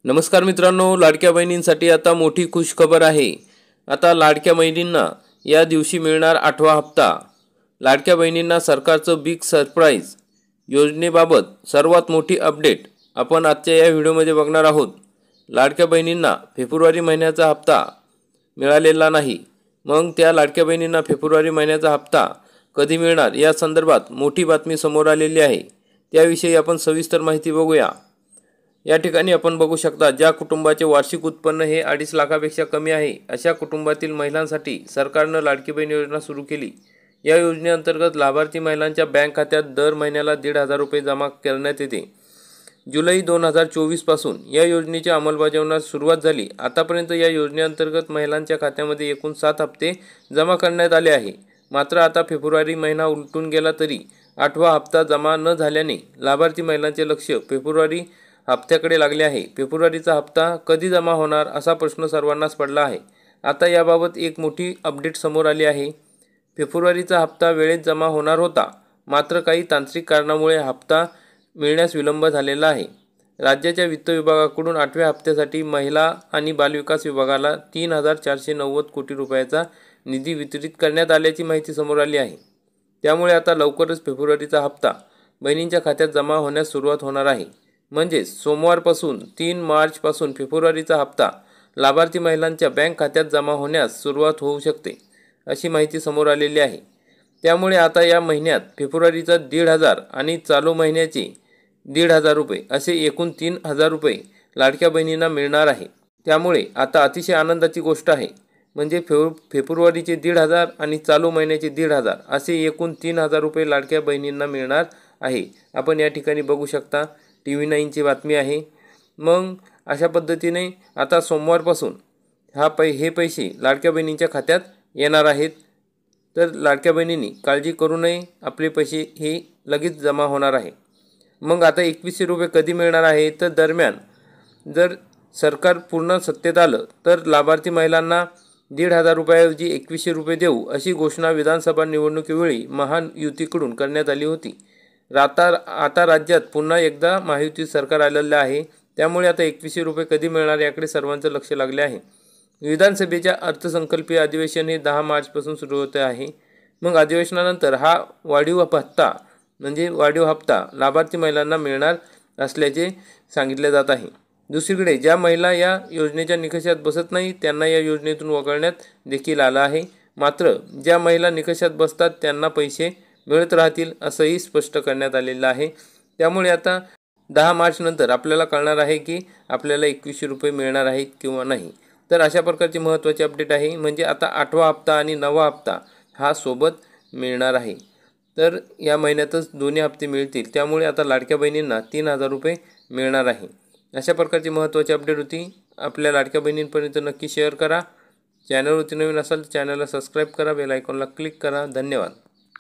नमस्कार मित्रांनो, लाडक्या बहिणींसाठी आता मोठी खुशखबर आहे। आता लाडक्या बहिणींना या दिवशी मिळणार 8वा हप्ता। लाडक्या बहिणींना सरकारचं बिग सरप्राईज योजनेबाबत सर्वात मोठी अपडेट आपण आजच्या या व्हिडिओमध्ये बघणार आहोत। लाडक्या बहिणींना फेब्रुवारी महिन्याचा हप्ता मिळालेला नाही, मग त्या लाडक्या बहिणींना फेब्रुवारी महिन्याचा हप्ता कधी मिळणार या संदर्भात मोठी बातमी समोर आलेली आहे। त्याविषयी आपण सविस्तर माहिती बघूया। या ठिकाणी आपण बघू शकता, ज्या कुटुंबाचे वार्षिक उत्पन्न हे 2.5 लाखापेक्षा कमी आहे, अशा कुटुंबातील महिलांसाठी सरकारनं लाडकी बहीण योजना सुरू केली। या योजनेअंतर्गत लाभार्थी महिलांच्या बँक खात्यात दर महिन्याला 1,500 रुपये जमा करण्यात येते। जुलै 2024 पासून या योजनेच्या अंमलबजावणीस सुरुवात झाली। आतापर्यंत या योजनेअंतर्गत महिलांच्या खात्यामध्ये एकूण 7 हप्ते जमा करण्यात आले आहे। मात्र आता फेब्रुवारी महिना उलटून गेला तरी 8वा हप्ता जमा न झाल्याने लाभार्थी महिलांचे लक्ष फेब्रुवारी हप्त्याकडे लागले आहे। फेब्रुवारीचा हप्ता कधी जमा होणार असा प्रश्न सर्वांनाच पडला आहे। आता याबाबत एक मोठी अपडेट समोर आली आहे। फेब्रुवारीचा हप्ता वेळेत जमा होणार होता, मात्र काही तांत्रिक कारणामुळे हप्ता मिळण्यास विलंब झालेला आहे। राज्याच्या वित्त विभागाकडून 8व्या हप्त्यासाठी महिला आणि बालविकास विभागाला 3,490 कोटी रुपयाचा निधी वितरित करण्यात आल्याची माहिती समोर आली आहे। त्यामुळे आता लवकरच फेब्रुवारीचा हप्ता बहिणींच्या खात्यात जमा होण्यास सुरुवात होणार आहे। म्हणजे सोमवारपासून 3 मार्चपासून फेब्रुवारीचा हप्ता लाभार्थी महिलांच्या बँक खात्यात जमा होण्यास सुरुवात होऊ शकते, अशी माहिती समोर आलेली आहे। त्यामुळे आता या महिन्यात फेब्रुवारीचा 1,500 आणि चालू महिन्याचे 1,500 रुपये असे एकूण 3,000 रुपये लाडक्या बहिणींना मिळणार आहे। त्यामुळे आता अतिशय आनंदाची गोष्ट आहे। म्हणजे फेब्रुवारीचे 1,500 आणि चालू महिन्याचे 1,500 असे एकूण 3,000 रुपये लाडक्या बहिणींना मिळणार आहे। आपण या ठिकाणी बघू शकता, TV9ची बातमी आहे। मग अशा पद्धतीने आता सोमवारपासून हे पैसे लाडक्या बहिणींच्या खात्यात येणार आहेत। तर लाडक्या बहिणींनी काळजी करू नये, आपले पैसे हे लगेच जमा होणार आहे। मग आता 2100 रुपये कधी मिळणार आहे? तर दरम्यान जर सरकार पूर्ण सत्तेत आलं तर लाभार्थी महिलांना 1,500 रुपयाऐवजी 2100 रुपये देऊ, अशी घोषणा विधानसभा निवडणुकीवेळी महायुतीकडून करण्यात आली होती। आता राज्यात पुन्हा एकदा महायुती सरकार आलेलं आहे। त्यामुळे आता 2100 रुपये कधी मिळणार याकडे सर्वांचं लक्ष लागले आहे। विधानसभेच्या अर्थसंकल्पीय अधिवेशन हे 10 मार्चपासून सुरू होते आहे। मग अधिवेशनानंतर हा वाढीव भत्ता म्हणजे वाढीव हप्ता लाभार्थी महिलांना मिळणार असल्याचे सांगितले जात आहे। दुसरीकडे ज्या महिला या योजनेच्या निकषात बसत नाही त्यांना या योजनेतून वगळण्यात देखील आलं आहे। मात्र ज्या महिला निकषात बसतात त्यांना पैसे मिळत राहतील, असंही स्पष्ट करण्यात आलेलं आहे। त्यामुळे आता 10 मार्च नंतर आपल्याला कळणार आहे की आपल्याला 2100 रुपये मिळणार आहेत किंवा नाही। तर अशा प्रकारची महत्त्वाची अपडेट आहे। म्हणजे आता 8वा हप्ता आणि 9वा हप्ता हा सोबत मिळणार आहे। तर या महिन्यातच दोन्ही हप्ते मिळतील। त्यामुळे आता लाडक्या बहिणींना 3,000 रुपये मिळणार आहे। अशा प्रकारची महत्त्वाची अपडेट होती। आपल्या लाडक्या बहिणींपर्यंत नक्की शेअर करा। चॅनलवरती नवीन असाल तर चॅनलला सबस्क्राईब करा, बेल आयकॉनला क्लिक करा। धन्यवाद।